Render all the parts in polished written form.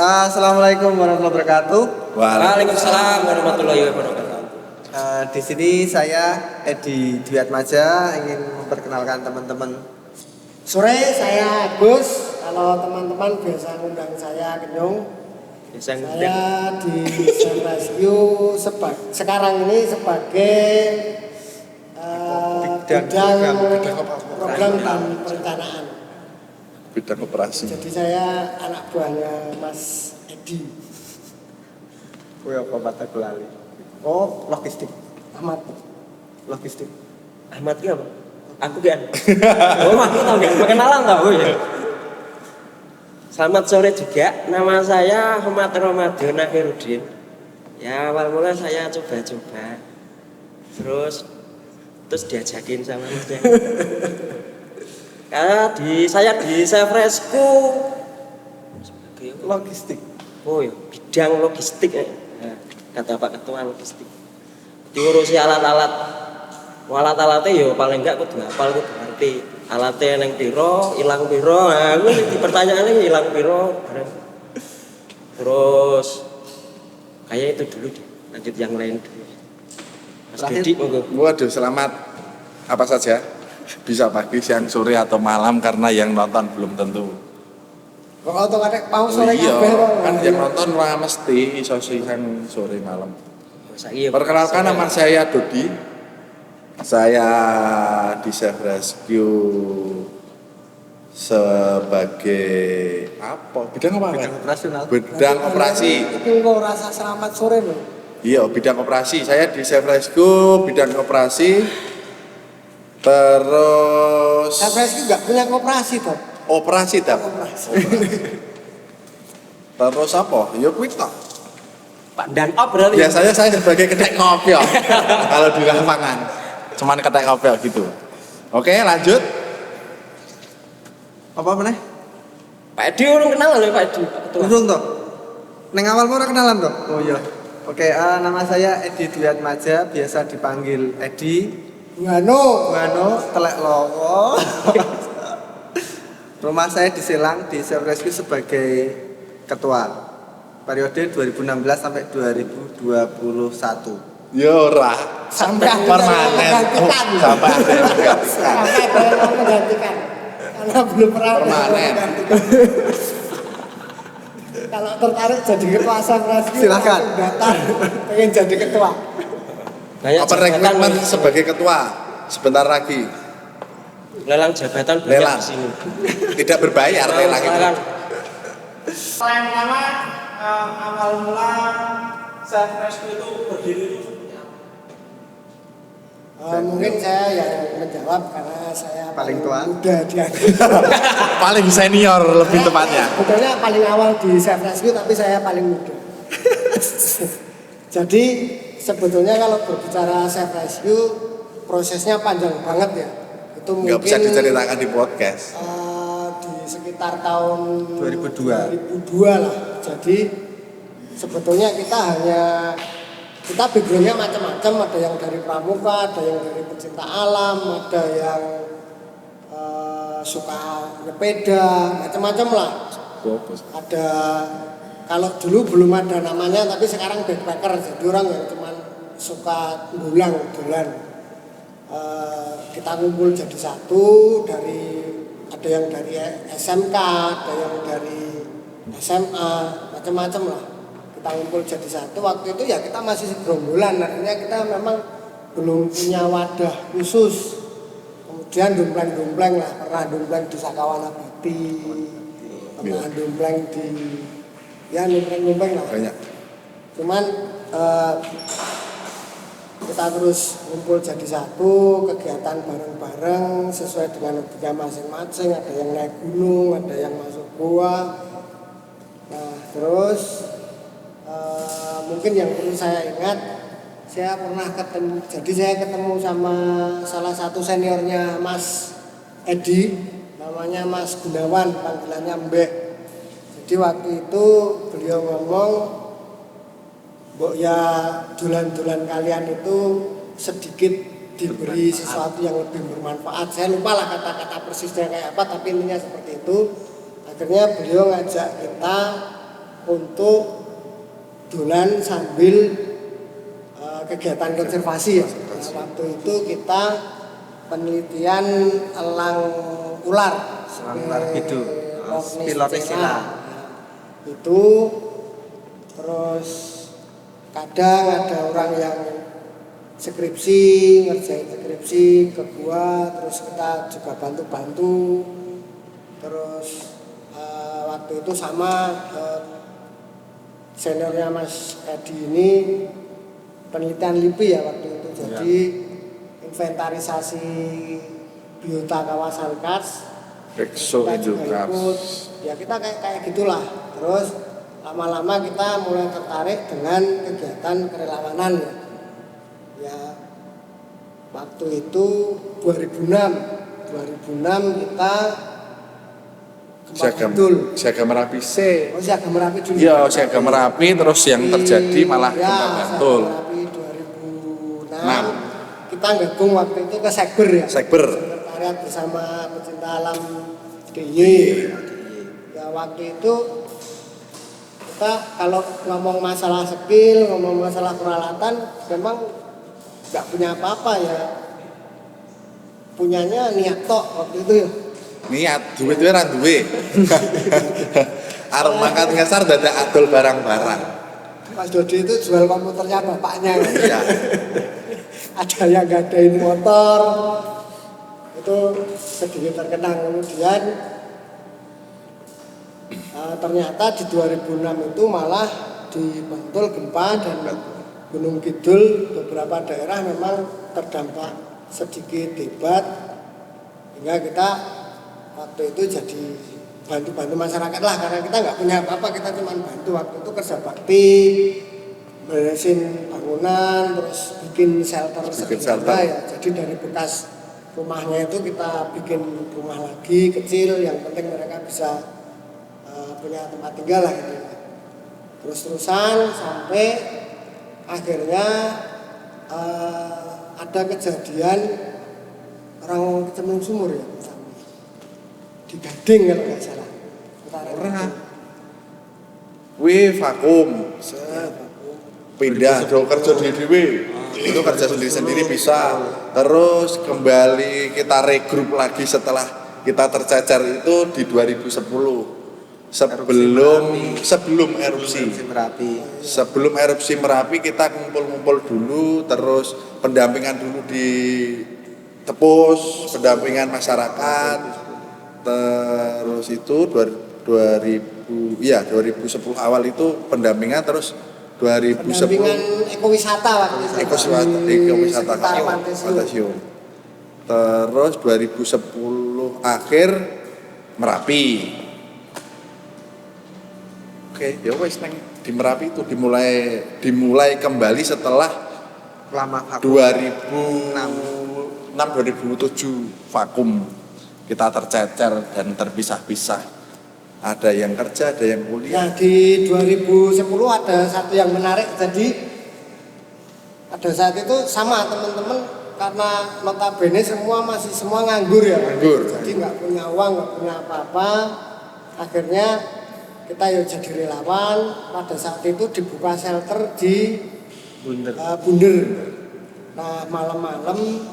Assalamualaikum warahmatullahi wabarakatuh. Waalaikumsalam warahmatullahi wabarakatuh. Di sini saya Edi Dwiatmaja ingin memperkenalkan teman-teman. Sore saya Agus. Kalau teman-teman biasa ngundang saya Kenyung. Saya di Self Rescue sekarang ini sebagai bidang program dan perencanaan. Bidang operasi. Jadi saya anak buahnya Mas Edi. Kowe apa mata lali? Oh, logistik. Ahmad. Logistik. Ahmad ki apa? Aku kan. Oh, aku tahu enggak? Perkenalan tahu ya. Selamat sore juga. Nama saya Ahmad Ramadan Akhirudin. Ya, awal mula saya coba-coba. Terus diajakin sama Mas. Karena saya di Self Rescue sebagai Logistik. oh ya, bidang logistik ya. Nah, kata Pak Ketua logistik. Diurusi alat-alatnya ya paling enggak kudu hafal kudu ngerti. Alatnya nang piro, ilang piro. Nah, aku di pertanyaannya ilang piro bareng. Terus kayak itu dulu deh. Lanjut yang lain dulu. Mas Dedi monggo. Waduh, selamat apa saja. Bisa pagi, siang, sore atau malam karena yang nonton belum tentu. Kok otomatis mau sore Iya, kabeh kok. kan yang nonton lah mesti iso siang, sore, malam. Saiki Perkenalkan nama saya Dodi. Saya di Self Rescue sebagai apa? Bidang apa? Bidang operasional. Bidang operasi. Tapi kok rasa selamat sore lho. Iya, bidang operasi. Saya di Self Rescue bidang operasi. Terus Self Rescue enggak punya koperasi toh. operasi tak. Koperasi. Terus apa? Ya kuwi tok. Pak Dan Op berarti. Biasanya saya sebagai kedek kopi kalau di lapangan. Cuman kedek kopi gitu. Oke, lanjut. Apa meneh? Pak Edi orang kenal lho Pak Edi. Pak Ketua. Urung toh. Neng awal mau kenalan toh? Oh iya. Oke, nama saya Edi Dwiatmaja, biasa dipanggil Edi. Wano. Telek Lowo. Rumah saya di Selang, di Self Rescue sebagai ketua. Periode 2016 sampai 2021. Ya ora. Sampai permanen. menggantikan. Sampai ada yang menggantikan. Sampai ada yang mau menggantikan. Karena belum pernah ada yang Permanen. menggantikan. Kalau tertarik jadi ketua Self Rescue, Silakan. langsung datang. Pengen jadi ketua. Banyak Apa rekrutmen sebagai ketua sebentar lagi. lelang jabatan banyak Lelang. di sini. Tidak berbayar lelang itu. Yang pertama, awal mula Self Rescue itu berdiri itu Mungkin saya yang menjawab karena saya Paling tua. muda di antara. Paling senior lebih tepatnya. Sebetulnya paling awal di Self Rescue tapi saya paling muda. Jadi sebetulnya kalau berbicara Self Rescue prosesnya panjang banget ya. Itu mungkin Nggak bisa diceritakan di podcast. di sekitar tahun 2002 lah. Jadi sebetulnya kita backgroundnya macam-macam, ada yang dari pramuka, ada yang dari pecinta alam, ada yang suka sepeda, macam-macam lah. Ada kalau dulu belum ada namanya, tapi sekarang backpacker, jadi orang yang cuman suka ngulang dolan. Kita ngumpul jadi satu, ada yang dari SMK, ada yang dari SMA, macam-macam lah. Kita ngumpul jadi satu. Waktu itu ya kita masih segerombolan, artinya kita memang belum punya wadah khusus. Kemudian dompleng-dompleng lah, pernah dompleng di Sakawana Bakti, pernah dompleng di dompleng lah. Banyak. Cuman kita terus ngumpul jadi satu, kegiatan bareng-bareng sesuai dengan hobinya masing-masing. Ada yang naik gunung, ada yang masuk gua. Nah terus mungkin yang perlu saya ingat, saya pernah ketemu sama salah satu seniornya Mas Edi, namanya Mas Gunawan, panggilannya Mbeh. Jadi waktu itu beliau ngomong, "Mbok ya dolan-dolan kalian itu sedikit diberi sesuatu yang lebih bermanfaat." Saya lupa lah kata-kata persisnya kayak apa, tapi intinya seperti itu. Akhirnya beliau ngajak kita untuk dolan sambil kegiatan konservasi ya. Nah, waktu itu kita penelitian elang ular, Elang ular hidup, Spilonesilla. Itu terus kadang ada orang yang skripsi, ngerjain skripsi ke gua, terus kita juga bantu-bantu. Terus waktu itu sama seniornya Mas Edi ini penelitian LIPI ya waktu itu. Jadi inventarisasi biota kawasan Kars. Exo Kita juga Indokars. ikut. Ya kita kayak gitulah. Terus lama-lama kita mulai tertarik dengan kegiatan kerelawanan ya. Ya waktu itu 2006 kita Siaga Merapi C. Oh, Siaga Merapi dulu. Iya, Siaga Merapi terus yang terjadi malah ya, gempa Bantul. Siaga Merapi 2006. Kita gabung waktu itu ke Sekber ya. Sekber. Sekretariat bersama pecinta alam DIY. Ya waktu itu kita kalau ngomong masalah skill, ngomong masalah peralatan, memang nggak punya apa-apa ya. Punyanya niat tok waktu itu ya. Niat, duit-duit ra duwe. Arep mangkat ngesar dadak adol barang-barang. Mas Dodi itu jual komputernya bapaknya. Iya. Ada yang gadain motor, itu sedikit terkenang. Kemudian ternyata di 2006 itu malah di Bantul gempa dan Gunung Kidul beberapa daerah memang terdampak sedikit hebat, hingga kita waktu itu jadi bantu-bantu masyarakat lah, karena kita nggak punya apa-apa, kita cuma bantu. Waktu itu kerja bakti, beresin bangunan, terus bikin shelter sederhana ya. Jadi dari bekas rumahnya itu kita bikin rumah lagi kecil, yang penting mereka bisa punya tempat tinggal lah gitu. Terus-terusan sampai akhirnya ada kejadian orang kecemplung sumur ya, di Gading kalau nggak salah. Ora. Wih, vakum. Pindah do kerja dhewe. Itu kerja sendiri-sendiri bisa. Terus kembali kita regroup lagi setelah kita tercecer itu di 2010. Sebelum erupsi Merapi. Sebelum erupsi Merapi kita ngumpul-ngumpul dulu, terus pendampingan dulu di Tepus, pendampingan masyarakat. Terus itu 2010 awal itu pendampingan, terus 2010 pendampingan ekowisata waktu itu. Ekowisata Sekitar Pantesio. Pantesio. Terus 2010 akhir Merapi. Oke, ya wes neng di Merapi itu dimulai kembali setelah Lama vakum. 2006 2007 vakum. Kita tercecer dan terpisah-pisah. Ada yang kerja, ada yang kuliah. Nah di 2010 ada satu yang menarik. Jadi pada saat itu sama teman-teman, karena notabene masih semua nganggur ya. Nganggur. Jadi nggak punya uang, nggak punya apa-apa. Akhirnya kita ya jadi relawan. Pada saat itu dibuka shelter di Bunder. Bunder. Nah malam-malam,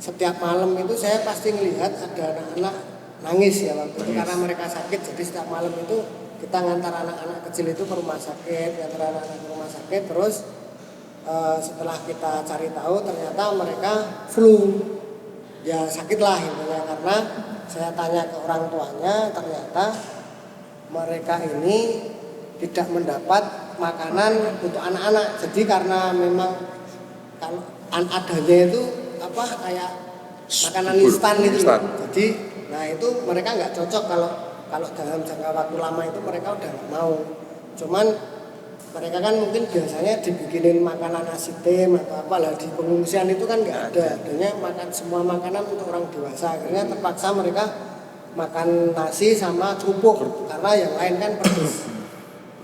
setiap malam itu saya pasti ngelihat ada anak-anak nangis ya waktu itu, karena mereka sakit. Jadi setiap malam itu kita ngantar anak-anak kecil itu ke rumah sakit, ngantar anak-anak ke rumah sakit. Terus setelah kita cari tahu ternyata mereka flu, ya sakit lah intinya. Karena saya tanya ke orang tuanya, ternyata mereka ini tidak mendapat makanan untuk anak-anak. Jadi karena memang kalau adanya itu kayak makanan instan itu. Jadi nah itu mereka nggak cocok kalau dalam jangka waktu lama itu mereka udah nggak mau. Cuman mereka kan mungkin biasanya dibikinin makanan nasi tim atau apalah. Di pengungsian itu kan nggak ada. Adanya semua makanan untuk orang dewasa. Akhirnya terpaksa mereka makan nasi sama kerupuk karena yang lain kan pedes.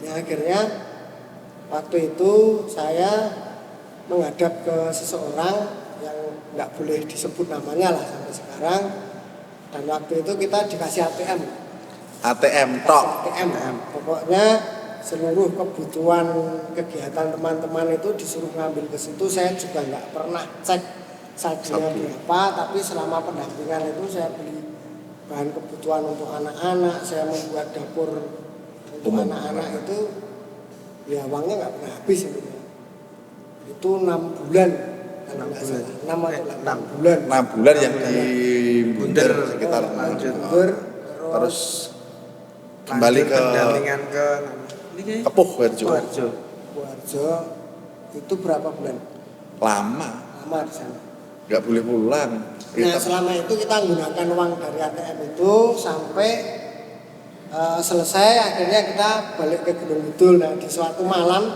Ya akhirnya waktu itu saya menghadap ke seseorang yang nggak boleh disebut namanya lah sampai sekarang, dan waktu itu kita dikasih ATM ATM tok. ATM. Pokoknya seluruh kebutuhan kegiatan teman-teman itu disuruh ngambil ke situ. Saya juga nggak pernah cek saldonya berapa, tapi selama pendampingan itu saya beli bahan kebutuhan untuk anak-anak, saya membuat dapur untuk anak-anak itu, ya uangnya nggak pernah habis itu. Itu 6 bulan, kalau nggak salah, 6 atau 8 bulan. 6 bulan yang di bunder sekitar Bunder, terus kembali ke pendampingan ke Kepuh Harjo. Buarjo itu berapa bulan? Lama, Lama di sana. nggak boleh pulang. Nah selama itu kita menggunakan uang dari ATM itu sampai selesai, akhirnya kita balik ke Gunung Kidul. Nah di suatu malam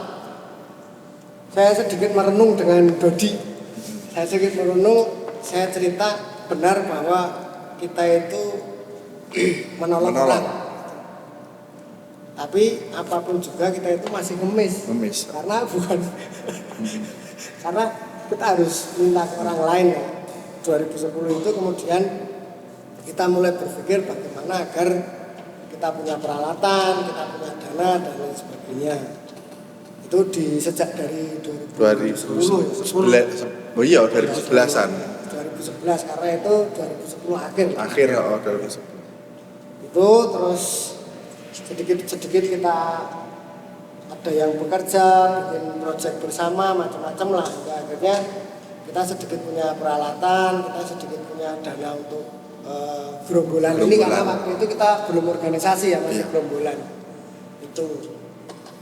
saya sedikit merenung dengan Dodi. Saya sedikit merenung, saya cerita benar bahwa kita itu menolong orang. Tapi apapun juga kita itu masih ngemis. Karena bukan karena kita harus minta ke orang lain ya. 2010 itu kemudian kita mulai berpikir bagaimana agar kita punya peralatan, kita punya dana dan lain sebagainya. Itu sejak dari 2011. Oh iya 2011-an. 2011 karena itu 2010 akhir. 2011. Itu terus sedikit-sedikit kita ada yang bekerja, bikin proyek bersama, macam-macam lah. Hingga akhirnya kita sedikit punya peralatan, kita sedikit punya dana untuk gerombolan ini, karena waktu itu kita belum organisasi ya, masih gerombolan. Itu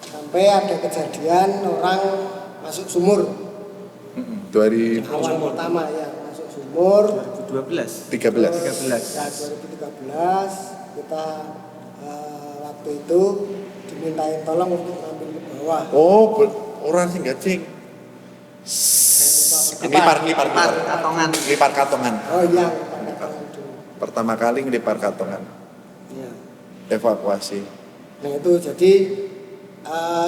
sampai ada kejadian orang masuk sumur. Awal pertama ya masuk sumur 2012 13. Ya 2013 kita waktu itu dimintain tolong untuk ngambil ke bawah. Oh, orang sih nggak cing. Lipar katongan. Oh iya, lipar dulu. Pertama kali ngelipar katongan. Iya. Evakuasi. Nah itu jadi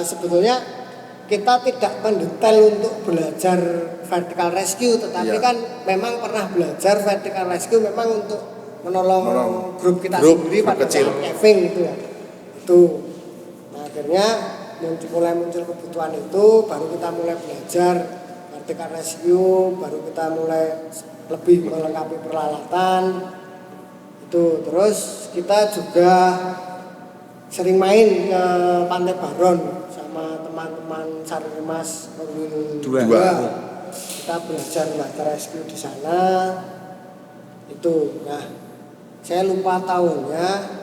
sebetulnya kita tidak mendetail untuk belajar vertical rescue, tetapi kan memang pernah belajar vertical rescue memang untuk menolong grup kita sendiri pada saat caving gitu ya. Itu. Nah akhirnya mulai muncul kebutuhan itu, baru kita mulai belajar vertical rescue, baru kita mulai lebih melengkapi peralatan. Itu terus kita juga sering main ke Pantai Baron sama teman-teman Sarlimas Korwil 2. Kita belajar water rescue di sana. Itu. Nah, saya lupa tahunnya.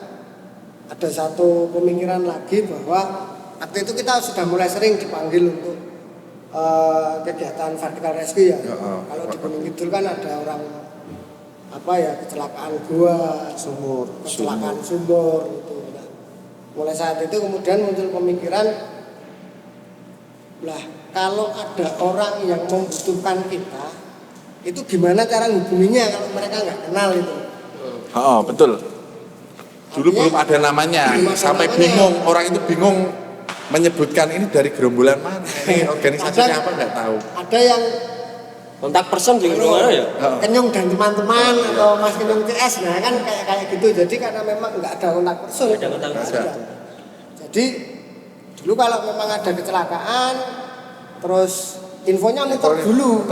Ada satu pemikiran lagi bahwa waktu itu kita sudah mulai sering dipanggil untuk kegiatan vertical rescue ya. Kalau di Gunung Kidul kan ada orang kecelakaan gua, kecelakaan sumur gitu. Nah, mulai saat itu kemudian muncul pemikiran, lah kalau ada orang yang membutuhkan kita, itu gimana cara hubunginya kalau mereka nggak kenal itu? Oh betul. Dulu belum ada namanya, sampai bingung, orang itu bingung menyebutkan ini dari gerombolan mana, ini organisasinya apa nggak tahu. Ada yang kontak person di mana ya? Kenyung dan teman-teman atau Mas Kenyung CS, nah kan kayak gitu. Jadi karena memang nggak ada kontak person. Jadi dulu kalau memang ada kecelakaan, terus infonya muter dulu.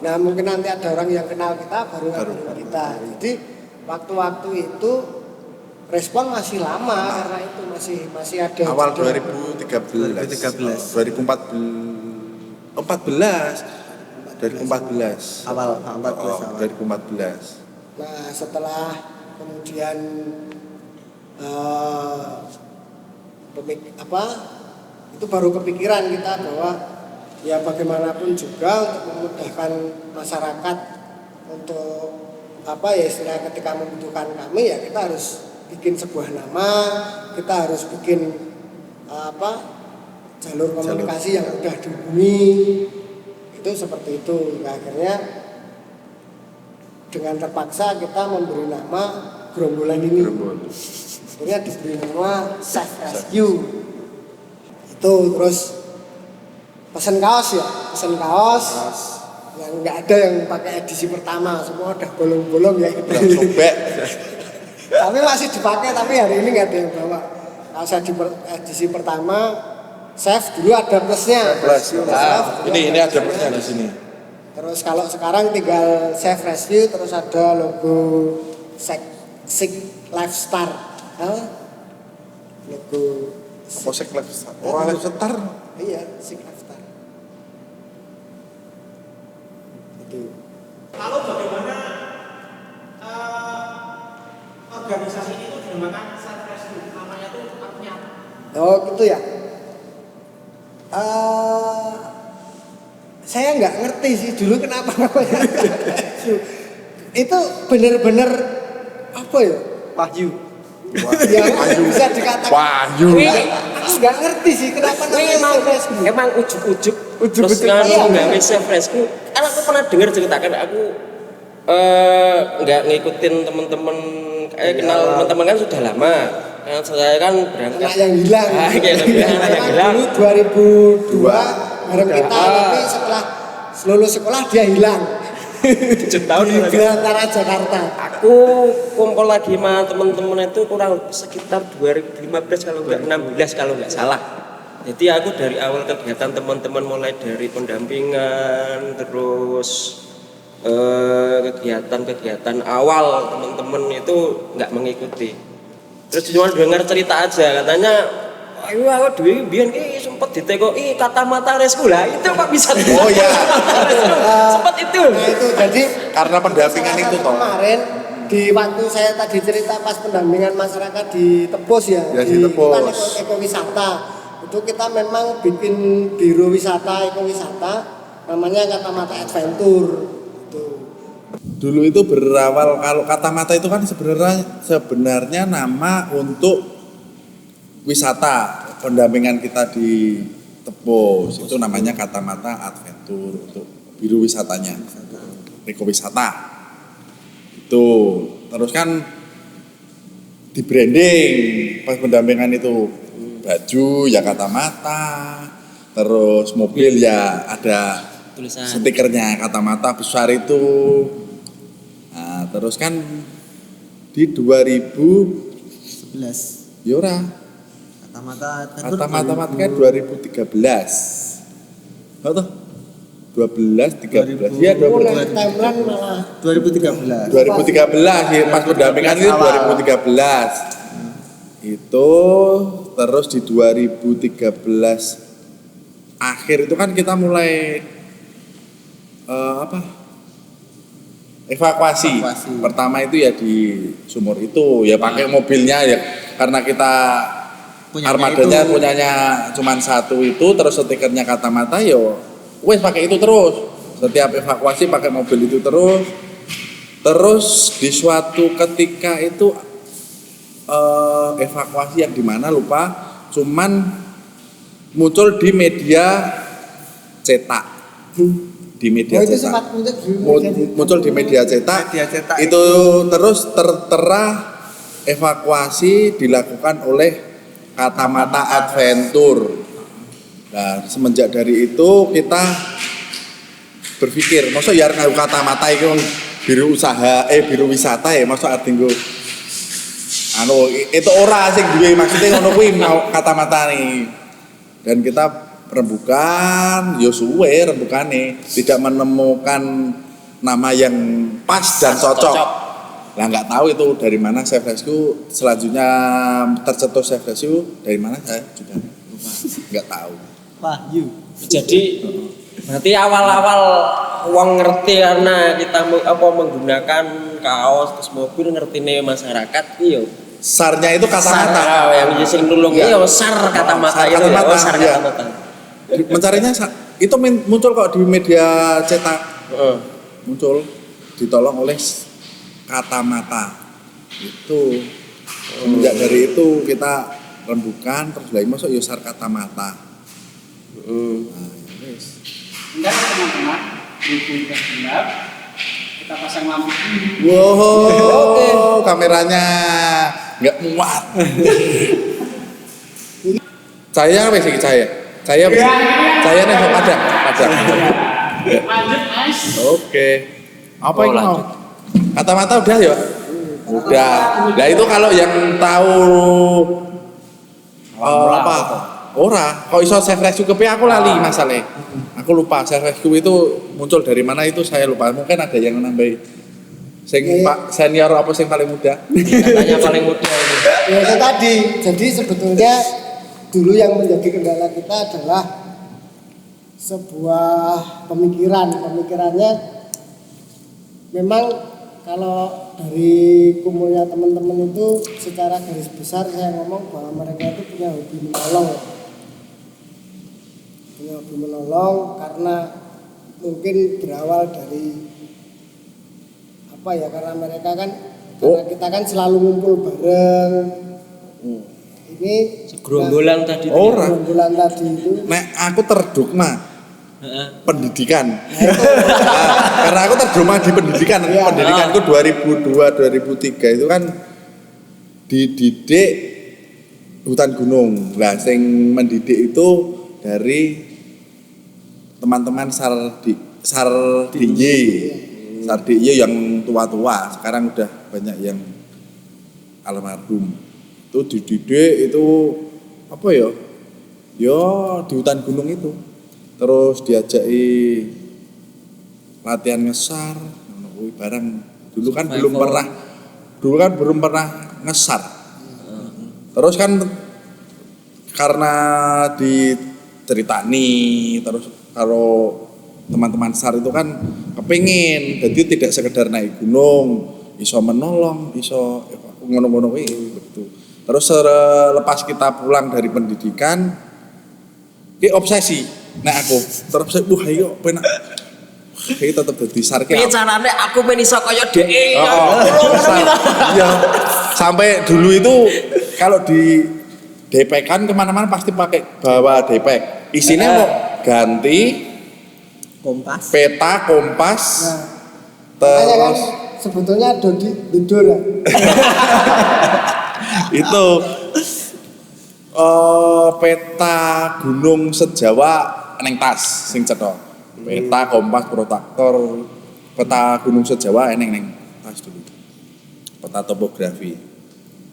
Nah mungkin nanti ada orang yang kenal kita baru ngabarin kita. Jadi waktu-waktu itu respon masih lama karena itu masih ada. Awal 2013. 2014. Awal 2014. Nah setelah kemudian itu baru kepikiran kita bahwa ya bagaimanapun juga untuk memudahkan masyarakat untuk istilah ketika membutuhkan kami ya kita harus bikin sebuah nama, kita harus bikin jalur komunikasi yang mudah dihubungi. Itu seperti itu. Nah, akhirnya dengan terpaksa kita memberi nama gerombolan ini. Akhirnya diberi nama Safe Rescue. Itu terus pesen kaos yang nggak ada yang pakai edisi pertama, semua udah bolong-bolong ya. Sobek. Tapi masih dipakai, tapi hari ini nggak ada yang bawa. Kalau saya di edisi pertama, chef dulu ada plusnya. Plus. Chef, Ini ada plusnya di sini. Terus kalau sekarang tinggal Chef Rescue, terus ada logo Sik Lifestyle. Logo Posek lifestyle. Orang lifestyle. iya, Sik Lifestyle. Itu. Lalu bagaimana organisasi ini tuh dinamakan Chef Rescue? Namanya tuh artinya apa? Oh gitu ya. Saya nggak ngerti sih dulu kenapa namanya itu bener-bener apa ya? Wahyu. Ya bisa dikatakan. Wahyu. Aku nggak ngerti sih kenapa namanya Chef Rescue. Emang ujuk-ujuk terus Ujuk-ujuk, kan iya. nggak Chef Rescue. Kan aku pernah dengar ceritakan aku nggak ngikutin teman-teman kenal teman-teman kan sudah lama. Kan saya kan berangkat Anak yang hilang. Kayak lebih anak yang hilang. Dulu 2002 bareng kita, tapi setelah lulus sekolah dia hilang 7 tahun di Gerantara Jakarta. Aku kumpul lagi sama teman-teman itu kurang sekitar 2015 kalau nggak 16 kalau nggak salah. Jadi aku dari awal kegiatan teman-teman mulai dari pendampingan terus kegiatan-kegiatan awal teman-teman itu nggak mengikuti. Terus cuma dengar cerita aja katanya, ayo aku dulu biar sempat ditekoi kata mata resku lah itu kok bisa. Oh iya. Sempat itu. Nah itu jadi Karena pendampingan itu toh. kemarin di waktu saya tadi cerita pas pendampingan masyarakat di Tepus ya, Ya, di Tepus. kan ekowisata itu kita memang bikin biro wisata ekowisata namanya Katamata Adventure itu. Dulu itu berawal kalau Katamata itu kan sebenarnya nama untuk wisata pendampingan kita di Tepus itu namanya Katamata Adventure untuk biro wisatanya ekowisata itu terus kan di branding pas pendampingan itu baju ya Katamata terus mobil ya ada Tulisan stikernya Katamata besar itu. Nah, terus kan di 2011 Yora Katamata kan 2013. Oh tuh 12 13 ya Mulai timeline malah 2013. 2013 ya, pas pendampingan itu 2013. Itu terus di 2013 akhir itu kan kita mulai evakuasi. Pertama itu ya di sumur itu ya pakai mobilnya ya karena kita armadanya punyanya cuman satu itu terus stikernya Katamata yo wes pakai itu terus setiap evakuasi pakai mobil itu terus di suatu ketika itu evakuasi yang dimana lupa cuman muncul di media cetak di media itu cetak sempat muncul di media cetak itu terus tertera evakuasi dilakukan oleh Katamata Adventure. Nah, semenjak dari itu kita berpikir, maksud ya ngaku Katamata itu biru usaha, biru wisata ya, maksud artinya itu ora sing duwe maksudnya ngono kuwi Katamata nih. Dan kita rembukan, yo suwe rembukane, tidak menemukan nama yang pas dan cocok. Lah nggak tahu itu dari mana Chef Rescue selanjutnya tercetus Chef Rescue dari mana saya juga lupa nggak tahu. Wahyu. Jadi berarti awal-awal uang ngerti karena kita menggunakan kaos terus mobil ngerti nih masyarakat iyo. Sarnya itu Katamata. Yang sing nulung iyo sar Katamata itu ya sar Katamata. Mencarinya itu muncul kok di media cetak. Muncul ditolong oleh Katamata itu semenjak dari itu kita rembukan terus lagi masuk Yosar Katamata. Enggak teman-teman, berhubung udah gelap, kita pasang lampu. Wow, kameranya nggak muat. Saya wes saya nih padang. Lanjut Mas. Oke. Apa yang mau? Katamata udah ya? Udah. Nah itu kalau yang tahu apa? Ora, kok iso Safe Rescue kepe aku lali masalahnya. Aku lupa Safe Rescue itu muncul dari mana itu saya lupa. Mungkin ada yang nambahin. Sing Pak senior apa sing paling muda? Katanya paling muda ini. Ya itu tadi. Jadi sebetulnya dulu yang menjadi kendala kita adalah sebuah pemikiran. Pemikirannya memang kalau dari kumulnya teman-teman itu secara garis besar saya ngomong bahwa mereka itu punya hobi menolong. Punya hobi menolong karena mungkin berawal dari apa ya, karena mereka kan karena kita kan selalu ngumpul bareng. Ini Gerombolan tadi. Ora. gerombolan tadi itu Nek aku terdogma Heeh. pendidikan. Karena aku terdogma di pendidikan. Iya. Pendidikanku 2002 2003 itu kan dididik hutan gunung. Lah sing mendidik itu dari teman-teman Sardiye yang tua-tua. Sekarang udah banyak yang almarhum. Itu dididik itu apa ya? Ya di hutan gunung itu. Terus diajaki latihan ngesar, barang dulu kan belum pernah ngesar. Terus kan karena diceritani terus kalau teman-teman SAR itu kan kepingin, jadi tidak sekedar naik gunung, iso menolong, iso ngono-ngono begitu. Terus lepas kita pulang dari pendidikan, obsesi. Nah aku terus wah iya penak. Kayak tetap jadi SAR ki. Piye carane aku men iso kaya dhek. Iya. Sampai dulu itu kalau di DP kan kemana-mana pasti pakai bawa DP. Isinya mau ganti Kompas. peta, kompas, makanya kan terus sebetulnya Dodi Dudor ya. itu peta gunung sejawa neng tas sing cetha. Peta, kompas, protaktor, peta gunung sejawa neng tas dulu. Peta topografi.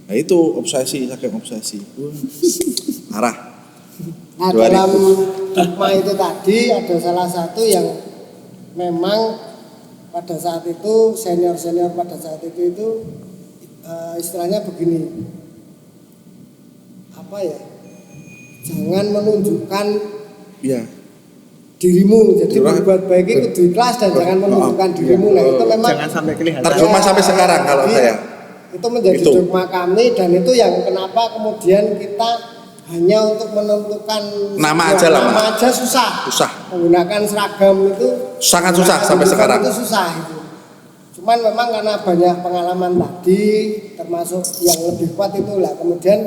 Nah itu obsesi, saking obsesi. Arah. Nah 2000. dalam dogma itu tadi ada salah satu yang memang pada saat itu senior-senior pada saat itu istilahnya begini, apa ya, jangan menunjukkan Iya. dirimu, jadi Curang. berbuat baik itu di kelas dan jangan menunjukkan dirimu. Nah itu memang Jangan sampai kelihatan. Terjemah sampai sekarang kalau jadi, saya. itu menjadi Itu. dogma kami dan itu yang kenapa kemudian kita hanya untuk menentukan Nama sebuah aja lah, nama Mas. aja susah. Menggunakan seragam itu Sangat susah sampai menggunakan sekarang. itu susah itu. Cuman memang karena banyak pengalaman tadi termasuk yang lebih kuat itulah kemudian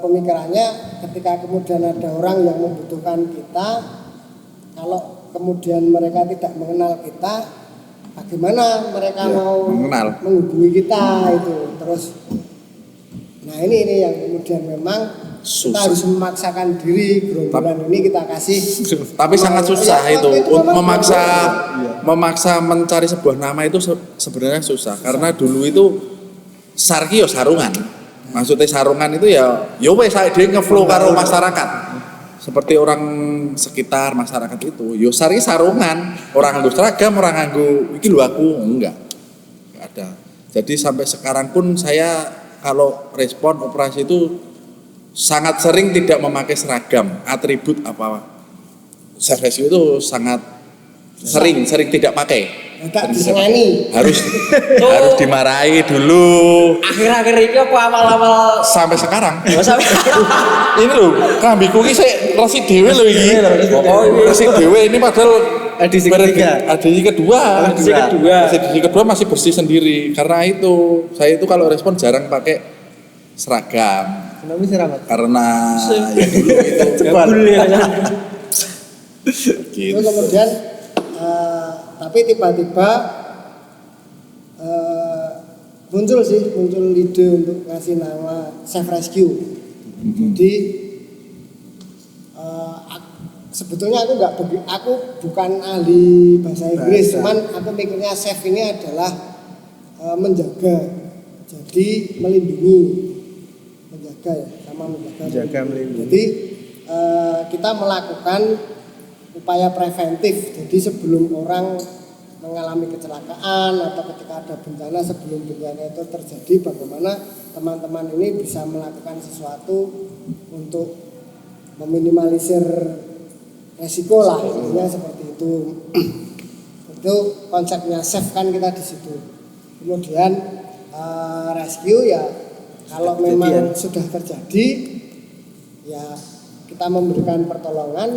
pemikirannya ketika kemudian ada orang yang membutuhkan kita, kalau kemudian mereka tidak mengenal kita, bagaimana mereka Ya, mau mengenal. menghubungi kita itu terus. Nah ini yang kemudian memang kita Susah. harus memaksakan diri gerombolan ini kita kasih. Tapi sangat susah Ya, itu memang memaksa mencari sebuah nama itu sebenarnya susah karena dulu itu sarki yo sarungan. Maksudnya sarungan itu ya wes saya dia ngeflow karo masyarakat. Seperti orang sekitar masyarakat itu, yo sarki sarungan, orang nganggo seragam, orang nganggo iki lho aku enggak ada. Jadi sampai sekarang pun saya kalau respon operasi itu sangat sering tidak memakai seragam, atribut apa Safe Rescue itu sangat sering tidak pakai. Agak disengani. Harus dimarahi dulu Akhir-akhir ini apa awal-awal sampai sekarang. oh, sampai Ini loh, kambiku ini saya resi dewe loh ini. Resi dewe ini padahal Edisi ketiga. Edisi kedua. Edisi kedua masih bersih sendiri. Karena itu saya itu kalau respon jarang pakai seragam. Kenapa sih Rahmat? Karena ya dulu itu gabul ya. Itu kemudian tapi tiba-tiba muncul ide untuk ngasih nama Safe Rescue. Jadi sebetulnya aku bukan ahli bahasa Inggris, cuman aku mikirnya safe ini adalah menjaga, jadi melindungi, menjaga ya, sama Jaga melindungi. Jadi kita melakukan upaya preventif. Jadi sebelum orang mengalami kecelakaan atau ketika ada bencana, sebelum bencana itu terjadi, bagaimana teman-teman ini bisa melakukan sesuatu untuk meminimalisir resiko lah, intinya seperti itu. Itu konsepnya safe kan kita di situ. Kemudian rescue ya kalau memang sudah terjadi ya kita memberikan pertolongan.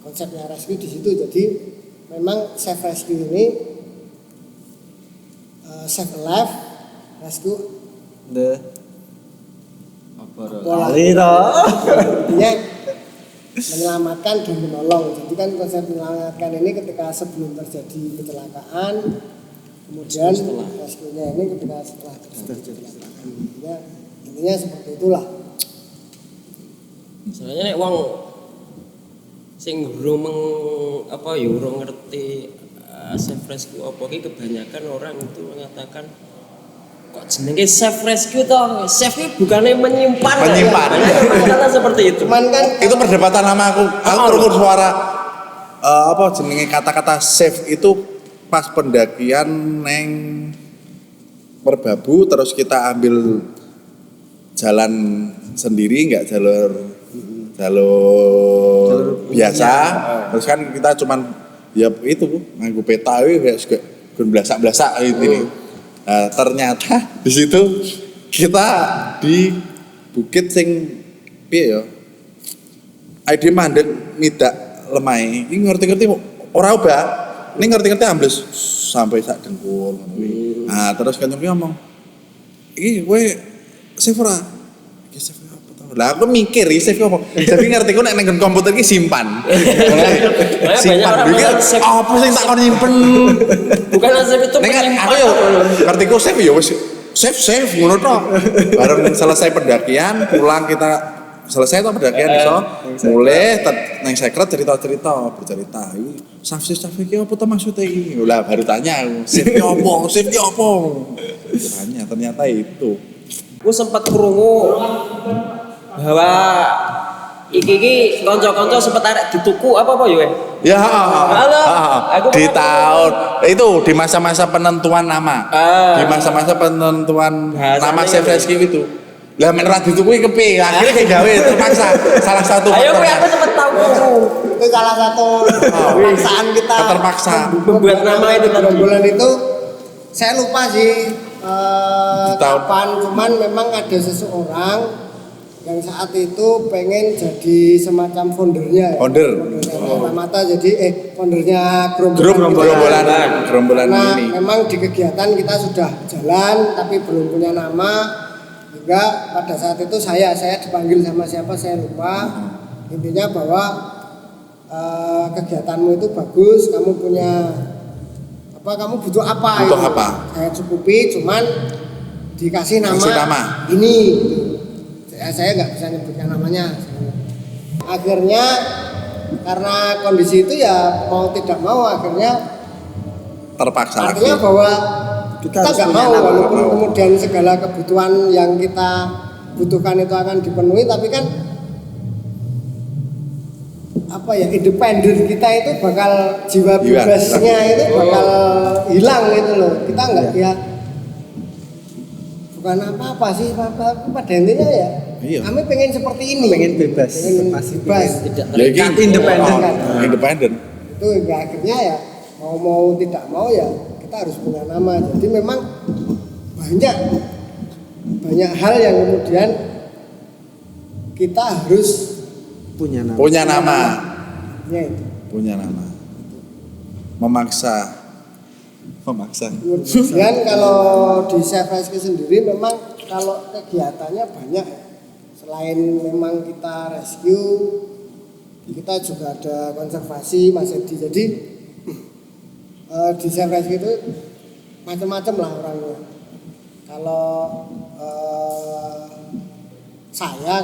Konsepnya rescue di situ. Jadi memang safe rescue ini save a life, rescue The pola. Artinya menyelamatkan dan menolong. Jadi kan konsep menyelamatkan ini ketika sebelum terjadi kecelakaan, kemudian rescue-nya ini ketika setelah terjadi kecelakaan. Intinya seperti itulah. Soalnya nek wong sing urung urung ngerti safe rescue apa ki, kebanyakan orang itu mengatakan kok jenenge safe rescue toh, safe itu bukannya menyimpan. Kata seperti itu. Cuman kan Itu perdebatan lama aku turun suara jenenge kata-kata safe itu pas pendakian neng Merbabu, terus kita ambil jalan sendiri, nggak jalur biasa. Terus kan kita cuman ya itu nganggo peta kayak blasak-blasak ini. Nah, ternyata di situ kita di bukit sing piye ya? Ide mandek midak lemai. Ini ngerti-ngerti ora obah. Ini ngerti-ngerti ambles sampai sak dengkul ngono kuwi. Nah, terus kan ngomong, "Iki kowe save ora?" "Iki save apa to?" Lah aku mikir iki save apa. Jadi ngerti ku nek nang komputer iki simpan. Simpan. Iki apa sing tak kon nyimpen? Bukan save itu menyimpan. Aku yo ngerti ku save yo wis save ngono tok. Bareng selesai pendakian, pulang kita selesai toh pendakian iso mulai nang sekret bercerita iki save iki apa to maksudnya iki lah baru tanya save ki apa tanya ternyata itu Gue sempat krungu bahwa iki kanca-kanca sempat arek dituku apa ya? ya Halo. di tahun itu di masa-masa penentuan nama di masa-masa penentuan nama Safe Rescue itu lah menurut itu gue kepi akhirnya kayak gawe terpaksa salah satu Ayo aku sempat tahu itu salah satu paksaan kita terpaksa membuat nama itu tadi. bulan itu saya lupa sih kapan, cuman memang ada seseorang yang saat itu pengen jadi semacam foundernya mata jadi foundernya gerombolan nah, ini memang di kegiatan kita sudah jalan tapi belum punya nama. Hingga pada saat itu saya dipanggil sama siapa saya lupa. Intinya bahwa kegiatanmu itu bagus, kamu punya kamu butuh apa? Saya cukupi, cuman dikasih nama ini. Gitu. Saya nggak bisa nyebutkan namanya. Akhirnya karena kondisi itu ya mau tidak mau akhirnya terpaksa. Artinya bahwa kita nggak mau walaupun kemudian segala kebutuhan yang kita butuhkan itu akan dipenuhi, tapi kan independen kita itu bakal jiwa bebasnya itu bakal hilang gitu loh. Kita nggak bukan apa-apa sih pada intinya ya kami pengen seperti ini, pengen bebas, tidak terikat, independen itu hingga akhirnya ya mau tidak mau ya kita harus punya nama. Jadi memang banyak hal yang kemudian kita harus punya nama. Ya, itu. Punya nama. Memaksa. Kemudian kalau di Safe Rescue sendiri memang kalau kegiatannya banyak. Selain memang kita rescue, kita juga ada konservasi Mas Edi. Jadi di Safe Rescue itu macam-macam lah orangnya. Kalau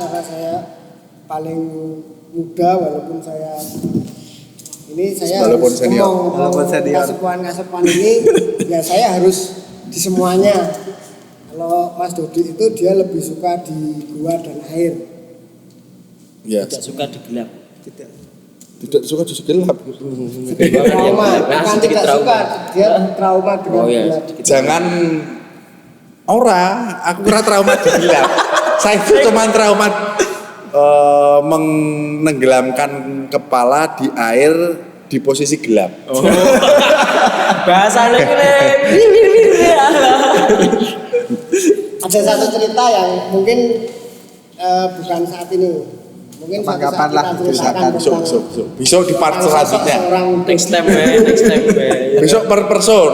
karena saya paling muda walaupun saya walaupun harus senior. kasepuan ini ya saya harus di semuanya. Kalau Mas Dodi itu dia lebih suka di gua dan air. Ya. Tidak suka di gelap. Tidak suka di gelap. Trauma, bukan tidak suka, dia trauma dengan gelap. Jangan aku ora trauma di gelap. Saya itu cuma trauma menenggelamkan kepala di air di posisi gelap. Oh. Bahasanya Ada satu cerita yang mungkin bukan saat ini. Mungkin suatu saat Kapan-kapan lah, kita ceritakan tentang Besok di part selanjutnya. seorang next time we. Besok per person.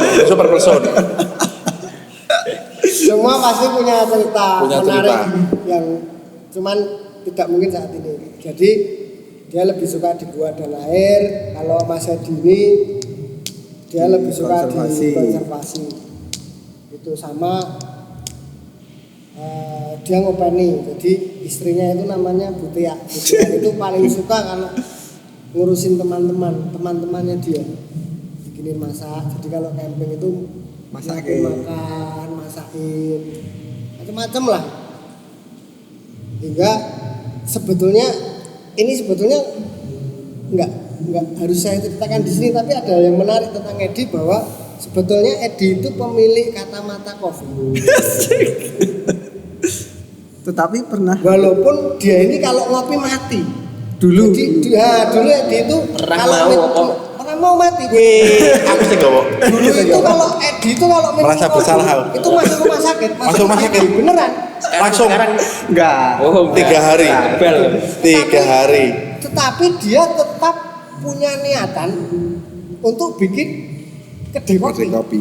semua pasti punya cerita Punya menarik cerita. yang cuman tidak mungkin saat ini. Jadi dia lebih suka di gua dan air. Kalau Mas Edi ini dia lebih suka di konservasi. Itu sama dia ngopeni. Jadi istrinya itu namanya Butia. Butia itu paling suka kalau ngurusin teman-temannya dia. Bikinin masak. Jadi kalau camping itu masakin, macam-macam lah. Hingga sebetulnya nggak harus saya ceritakan di sini, tapi ada yang menarik tentang Edi bahwa sebetulnya Edi itu pemilik kacamata kopi. Tetapi pernah Walaupun dia ini kalau ngopi mati. dulu Dulu Edi itu pernah mau mati. Aku sih gowo. Dulu itu kalau Edi itu kalau minum Merasa kopi, bersalah. itu masuk rumah sakit. Masuk rumah sakit. Beneran. Langsung enggak. Oh, 3 hari. Bel. 3 hari. Tetapi dia tetap punya niatan untuk bikin kedai kopi. Kopi.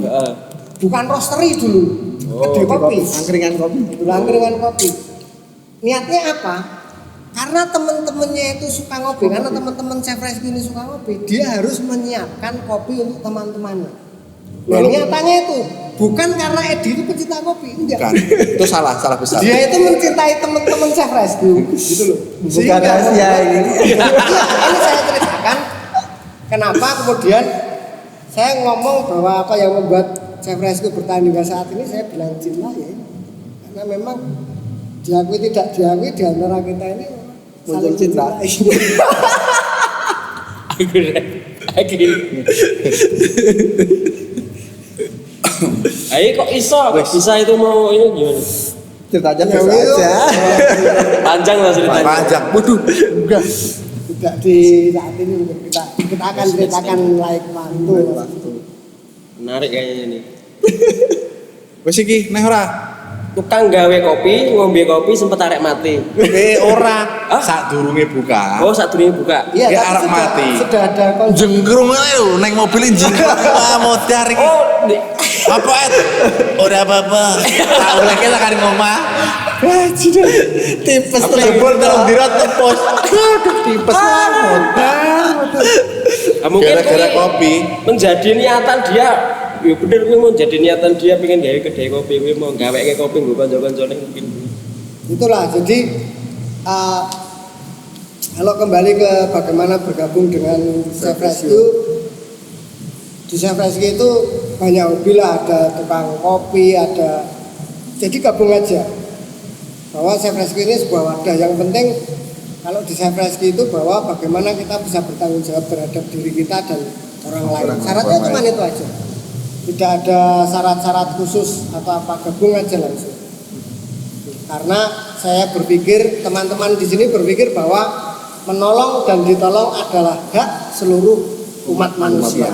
Bukan roastery dulu. Kedai kopi. Angkringan kopi. Angkringan kopi. Niatnya apa? Karena teman-temannya itu suka ngopi, karena teman-teman Chef Rescue ini suka ngopi, dia harus menyiapkan kopi untuk teman-temannya. Nah, niatannya itu bukan karena Edi itu pecinta kopi, enggak. Kan. Itu salah besar. Dia itu mencintai teman-teman Chef Rescue, gitu loh. Bukan rahasia ini. Iya, ini saya ceritakan kenapa kemudian saya ngomong bahwa apa yang membuat Chef Rescue bertahan hingga saat ini, saya bilang cinta ya. Karena memang diakui tidak diakui di antara kita ini muncul cinta. Akhirnya. Ayo kok bisa itu mau ini gimana? Ceritanya Ya, biasa itu. aja. Panjang lah ceritanya. Panjang. Waduh. Enggak, tidak di saat ini mungkin kita akan ceritakan lain waktu. Menarik kayaknya ini. Wes iki neh ora. Tukang gawe kopi, ngombe kopi sempet arek mati. Ora. Sadurunge buka. Oh, saat dunia buka. Iya, Ya, tapi arep mati. Sudah ada Jenggrung ae lho ning mobil jenggrung. Wah, modar iki. Oh, Apa et? Ora apa-apa. Tak oleh kita kan ngomah. Tipes Aku jebol terus dirat tepos. tipes modal. mungkin Gara-gara kuwi kopi. menjadi niatan dia. Ya bener kuwi mau jadi niatan dia pengen gawe kedai kopi, kuwi mau gaweke kopi nggo kanca-kancane mungkin. itulah. Jadi kalau kembali ke bagaimana bergabung dengan Chef Rescue, di Chef Rescue itu banyak hobi lah, ada tukang kopi, ada, jadi gabung aja. Bahwa Chef Rescue ini sebuah wadah. Yang penting kalau di Chef Rescue itu bahwa bagaimana kita bisa bertanggung jawab terhadap diri kita dan orang lain. Syaratnya cuma itu aja. Tidak ada syarat-syarat khusus atau apa, gabung aja langsung. Karena saya berpikir, teman-teman di sini berpikir bahwa menolong dan ditolong adalah hak seluruh umat manusia.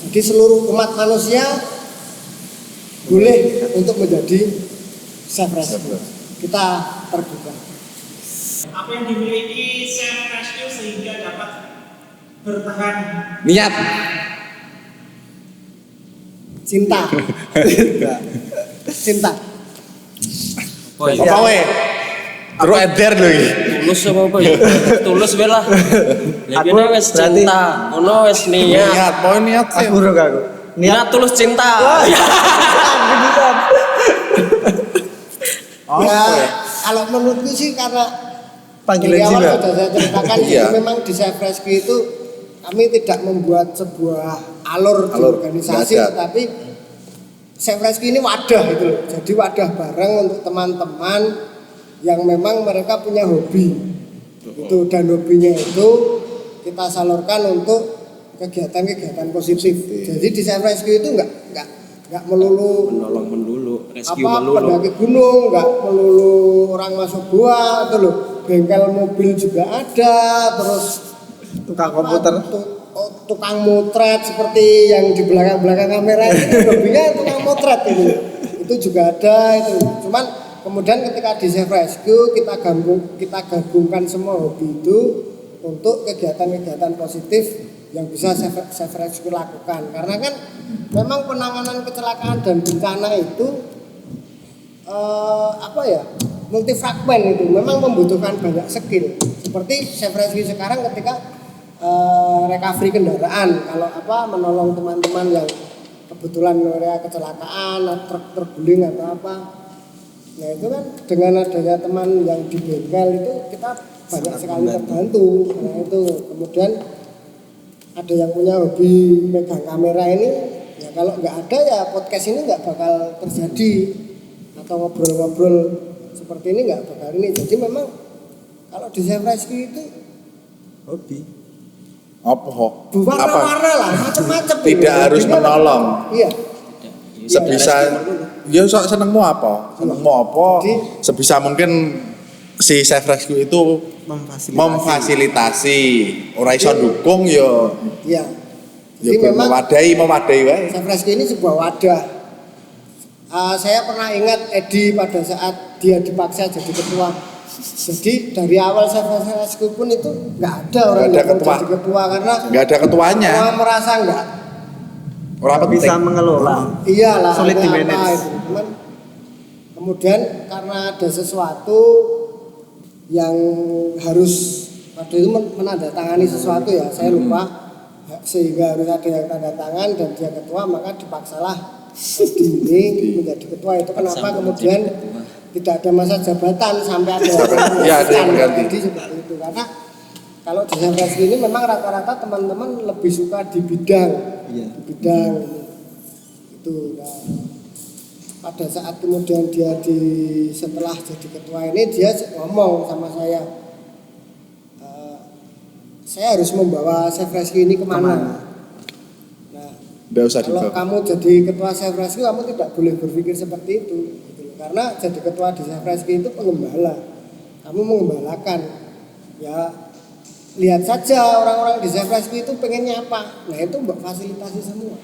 Jadi seluruh umat manusia boleh untuk menjadi Chef Rescue. Kita terbuka. Apa yang dimiliki Chef Rescue sehingga dapat bertahan? Niat. Cinta. Cinta. Oh iya. Apa we? Terus eder lho iki. Tulus apa ya? Tulus wae lah. Lah kene wis cinta, ono wis niat. Niat, poin niat sih. Aku urung aku. Niat tulus cinta. Ya, kalau menurutku sih karena Panggilan dari awal jiwa. sudah saya ceritakan, Iya. jadi memang di Chef Rescue itu kami tidak membuat sebuah alur di Alur, organisasi, nggak ada. tapi Save Rescue ini wadah gitu loh. Jadi wadah bareng untuk teman-teman yang memang mereka punya hobi. Itu dan hobinya itu kita salurkan untuk kegiatan-kegiatan positif. Jadi di Save Rescue itu enggak melulu menolong rescue pendaki gunung, enggak melulu orang masuk gua itu loh. Bengkel mobil juga ada, terus tukang komputer, tukang motret seperti yang di belakang kamera ini hobinya tukang motret itu juga ada itu. Cuman kemudian ketika di Save Rescue kita gabungkan semua hobi itu untuk kegiatan-kegiatan positif yang bisa Save Rescue lakukan. Karena kan memang penanganan kecelakaan dan bencana itu multifragmen itu memang membutuhkan banyak skill. Seperti Save Rescue sekarang ketika recovery kendaraan, kalau menolong teman-teman yang kebetulan mereka kecelakaan, truk terguling atau apa. Nah itu kan dengan adanya teman yang di bengkel itu kita banyak sekali terbantu. Nah itu kemudian ada yang punya hobi megang kamera ini, ya kalau nggak ada ya podcast ini nggak bakal terjadi atau ngobrol-ngobrol seperti ini nggak bakal ini. Jadi memang kalau di Save Rescue itu hobi. Warna-warna lah, macam-macam. Tidak harus menolong. Iya. Sebisa, ya senengmu apa? Sebisa mungkin si Save Rescue itu memfasilitasi. Ora iso dukung ya. Iya. Jadi memang memadai wae. Save Rescue ini sebuah wadah. Saya pernah ingat Edi pada saat dia dipaksa jadi ketua. Jadi dari awal Save Rescue pun itu nggak ada orang yang jadi ketua karena nggak ada ketuanya. Orang merasa orang bisa mengelola. Iyalah. Sulit di manage. Cuman kemudian karena ada sesuatu yang harus waktu itu menandatangani sesuatu ya saya lupa sehingga harus ada yang tanda tangan dan dia ketua maka dipaksalah ini menjadi ketua. Itu kenapa kemudian tidak ada masa jabatan sampai ada yang jadi seperti itu. Karena kalau di Save Rescue ini memang rata-rata teman-teman lebih suka di bidang itu. Nah, pada saat kemudian dia setelah jadi ketua ini dia ngomong sama saya harus membawa Save Rescue ini kemana? Nah, kalau kamu jadi ketua Save Rescue kamu tidak boleh berpikir seperti itu. Karena jadi ketua di Save Rescue itu pengembala. Kamu mengembalakan. Ya lihat saja orang-orang di Save Rescue itu pengennya apa. Nah itu mbak fasilitasi semua.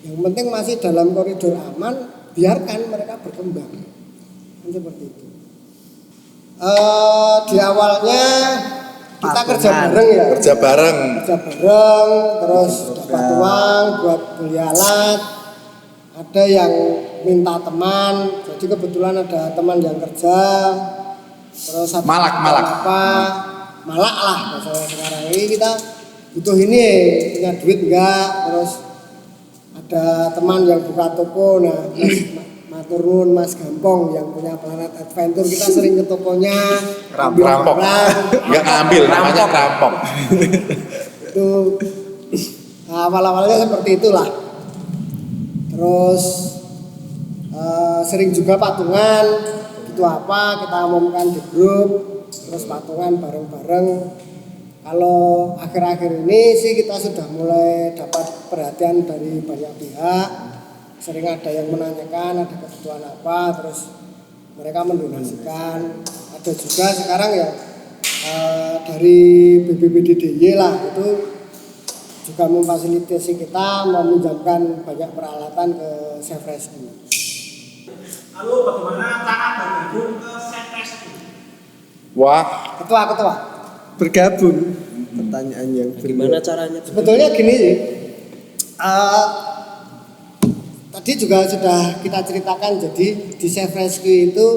Yang penting masih dalam koridor aman, biarkan mereka berkembang. Kan seperti itu. Di awalnya kita kerja bareng ya. Kerja bareng, terus dapat uang buat beli alat. Ada yang minta teman, jadi kebetulan ada teman yang kerja, terus malak lah masalah sekarang ini kita butuh ini punya duit enggak, terus ada teman yang buka toko, nah matur nuwun Mas Gampong yang punya Planet Adventure kita sering ke tokonya rampok, nggak ngambil namanya rampok. Itu awal-awalnya seperti itulah. Terus sering juga patungan, itu apa kita umumkan di grup, terus patungan bareng-bareng. Kalau akhir-akhir ini sih kita sudah mulai dapat perhatian dari banyak pihak. Sering ada yang menanyakan ada kebutuhan apa, terus mereka mendonasikan. Ada juga sekarang ya dari BPBD-DIY lah itu juga memfasilitasi kita meminjamkan banyak peralatan ke Save Rescue. Lalu bagaimana cara bergabung ke Save Rescue? Wah, Ketua bergabung. Pertanyaan yang gimana caranya? Sebetulnya gini sih. Tadi juga sudah kita ceritakan, jadi di Save Rescue itu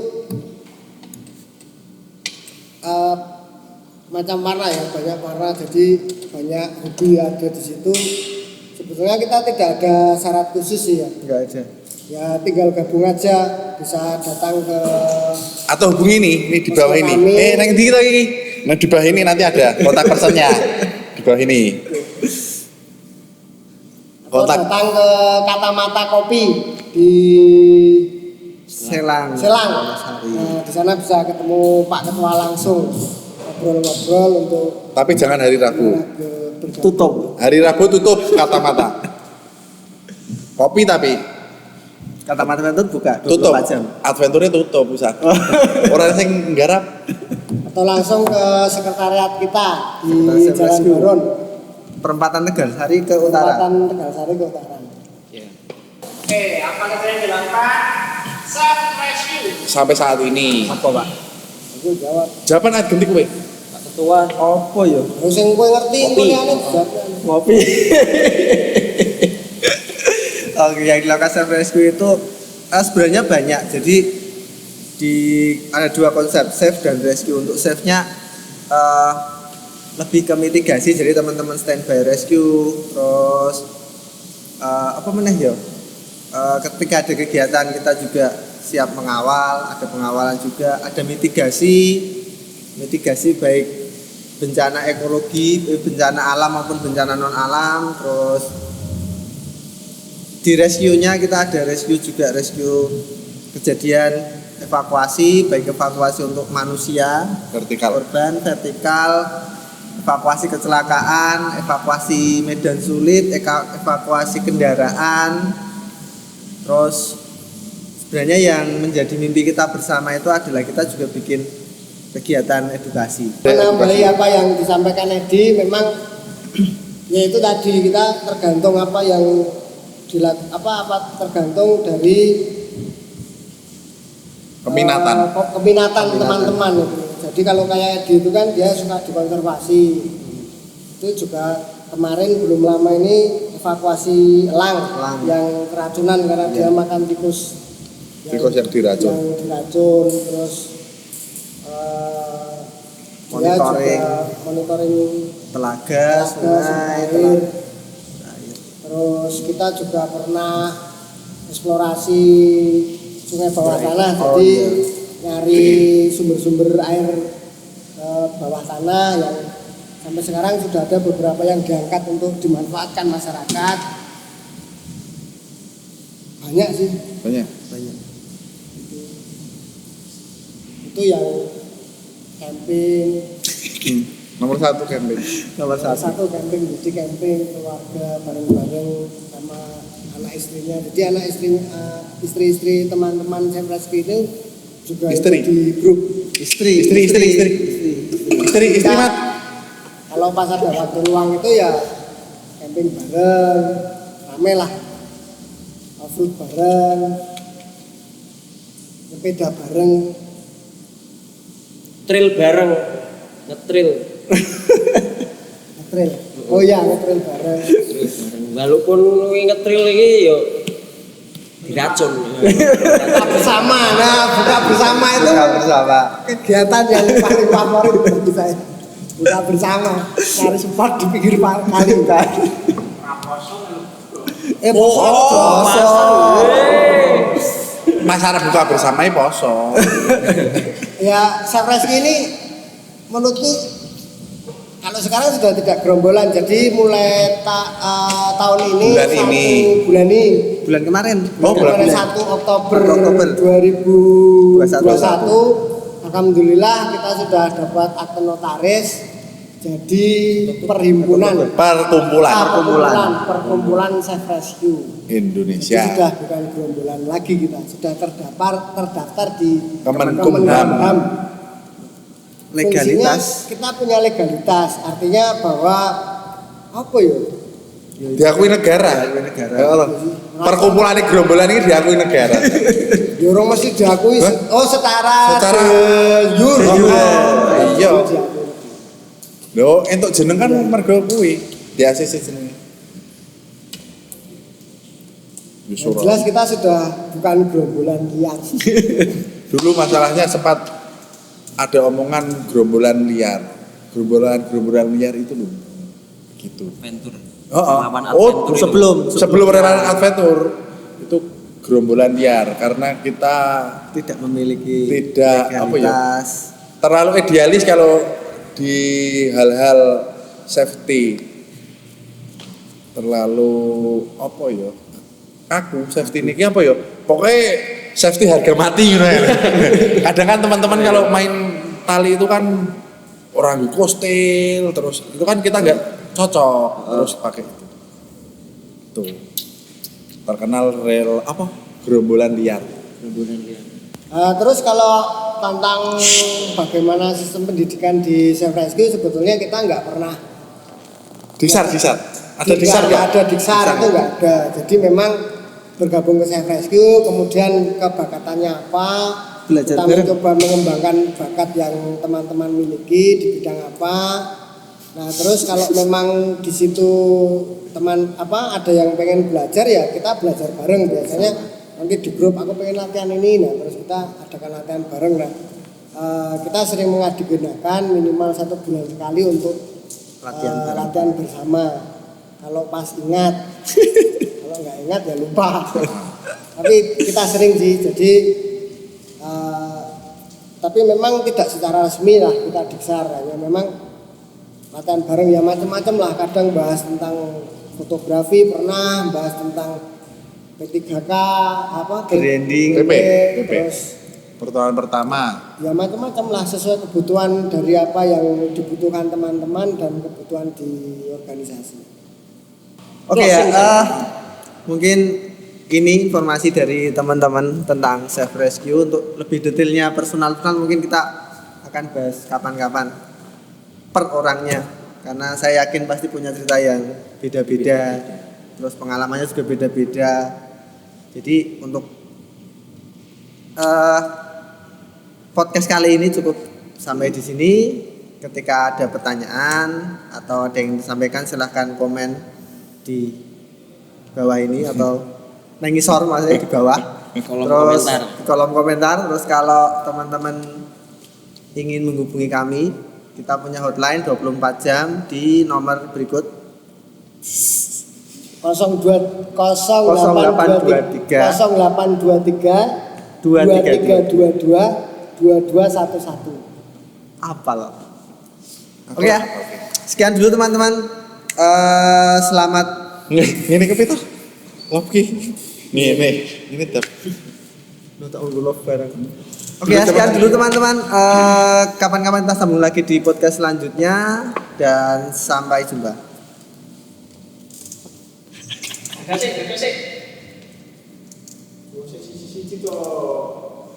macam warna ya, banyak warna, jadi banyak hobi ada di situ. Sebetulnya kita tidak ada syarat khusus sih ya. Enggak aja. Ya tinggal gabung aja, bisa datang ke atau hubungi ini di bawah ini. Nang ndi kita iki? Nah di bawah ini nanti ada kontak personnya. Di bawah ini. Kontak. Datang ke Kata Mata Kopi di di Selang. Selang. Nah, di sana bisa ketemu Pak Ketua langsung ngobrol-ngobrol untuk Tapi jangan hari Rabu. bergabung. Tutup. Hari Rabu tutup kata-mata. Kopi tapi Kata mata buka 24 tutup. jam. Adventure tutup bisa. Orang sing nggarap Atau langsung ke sekretariat kita di Sekretariat Jalan Rescue. Baron, Perempatan Tegalsari ke utara. Perempatan Tegalsari ke utara. Oke, apa saja yang dilakukan? Self rescue. sampai saat ini. Apa, Pak? Aku jawab. Jawaban identik kowe. Pak Ketua Apa ya? Terus yang gue ngerti, Kopi. gue jawab. Ngopi. Oke, yang dilakukan self rescue itu sebenarnya banyak. Jadi ada dua konsep, save dan rescue. Untuk save-nya lebih ke mitigasi. Jadi teman-teman standby rescue, terus apa meneh ya? Ketika ada kegiatan kita juga siap mengawal, ada pengawalan juga, ada mitigasi baik bencana ekologi, bencana alam maupun bencana non alam. Terus di rescue-nya kita ada rescue juga, rescue kejadian evakuasi, baik evakuasi untuk manusia, Vertikal. korban, vertikal, evakuasi kecelakaan, evakuasi medan sulit, evakuasi kendaraan. Terus sebenarnya yang menjadi mimpi kita bersama itu adalah kita juga bikin kegiatan edukasi. Menambahi apa yang disampaikan Edi, memang ya itu tadi kita tergantung apa yang tergantung dari keminatan teman-teman gitu. Jadi kalau kayak Edi itu kan dia suka dikonservasi. Itu juga kemarin belum lama ini evakuasi elang. Yang keracunan karena dia makan tikus yang diracun. Terus dia Monitoring. juga monitoring Telaga, sungai, air. Terus kita juga pernah eksplorasi sungai bawah tanah, Oh, jadi iya. nyari sumber-sumber air bawah tanah yang sampai sekarang sudah ada beberapa yang diangkat untuk dimanfaatkan masyarakat. Banyak sih, Banyak. itu yang camping. Nomor 1 camping. Nomor Salah satu. satu camping, jadi camping keluarga bareng-bareng sama anak istrinya. Jadi anak istri teman-teman Self Rescue itu juga Istri? ikut di grup. Istri. Istri Nah, mat. kalau pas ada waktu luang itu ya camping bareng, rame lah, off-road bareng, sepeda bareng. trail bareng, ngetrail. Ngetrail. Oh iya, ngetrail bareng. Walaupun ngetrail ini yo diracun. Buka bersama, nah buka bersama itu Buka bersama. kegiatan yang paling favorit bagi saya. Buka bersama, cari spot di pinggir kali. Poso. Masalah buka bersama poso. Ya, Self Rescue ini menurutku kalau sekarang sudah tidak gerombolan, jadi mulai tahun ini Bulan kemarin. bulan 1 Oktober Oktober 2021 alhamdulillah kita sudah dapat akte notaris jadi perkumpulan Self Rescue Indonesia. itu sudah bukan gerombolan lagi, kita sudah terdaftar di Kemenkumham. Legalitas. Fungsinya kita punya legalitas, artinya bahwa apa ya? Diakui negara. Ya Allah. Perkumpulan gerombolan ini diakui negara. Ya orang mesti diakui. Oh setara. Iya. Lho, entuk jeneng kan mergo kuwi. Di ACC jenenge. Yang jelas kita sudah bukan gerombolan liar. Dulu masalahnya sempat ada omongan gerombolan liar. Gerombolan liar itu loh. Gitu. Adventure. Oh, sebelum relawan adventure itu gerombolan liar karena kita Tidak memiliki tidak apa ya? legalitas. Terlalu idealis kalau di hal-hal safety. Terlalu apa ya? aku safety niki apa ya? Pokoknya safety harga mati gitu ya. Kadang kan teman-teman kalau main tali itu kan orang kostil terus itu kan kita nggak cocok terus pakai itu. Tuh. Terkenal rel apa? Gerombolan liar. Terus kalau tentang bagaimana sistem pendidikan di Safe Rescue sebetulnya kita nggak pernah Diksar. Ada diksar nggak ada diksar itu nggak ada. Jadi memang bergabung ke Safe Rescue, kemudian kebakatannya apa, Belajar kita bareng. mencoba mengembangkan bakat yang teman-teman miliki di bidang apa. Nah terus kalau memang di situ teman ada yang pengen belajar ya kita belajar bareng biasanya. Nanti di grup aku pengen latihan ini, nah terus kita adakan latihan bareng. Nah kita sering mengagendakan minimal 1 bulan sekali untuk latihan bersama. Kalau pas ingat, kalau nggak ingat ya lupa. Tapi kita sering sih, jadi tapi memang tidak secara resmi lah kita diksar. Ya memang latihan bareng ya macam-macam lah. Kadang bahas tentang fotografi pernah, bahas tentang P3K Branding, PP. terus Pertemuan pertama. ya macam-macam lah sesuai kebutuhan dari apa yang dibutuhkan teman-teman dan kebutuhan di organisasi. Oke ya, mungkin ini informasi dari teman-teman tentang Safe Rescue. Untuk lebih detailnya personal mungkin kita akan bahas kapan-kapan per orangnya, karena saya yakin pasti punya cerita yang beda-beda, terus pengalamannya juga beda-beda. Jadi untuk podcast kali ini cukup sampai di sini. Ketika ada pertanyaan atau ada yang disampaikan silahkan komen di bawah ini atau nengisor maksudnya di bawah Di kolom terus komentar. di kolom komentar. Terus kalau teman-teman ingin menghubungi kami, kita punya hotline 24 jam di nomor berikut 0823 23 2322 2211. apal. Oke ya, sekian dulu teman-teman. Selamat Ini ke Peter. Lopki. Ini tep. Oke ya, sekian dulu teman-teman. Kapan-kapan kita sambung lagi di podcast selanjutnya dan sampai jumpa. Kasih. Sisi-sisi toh.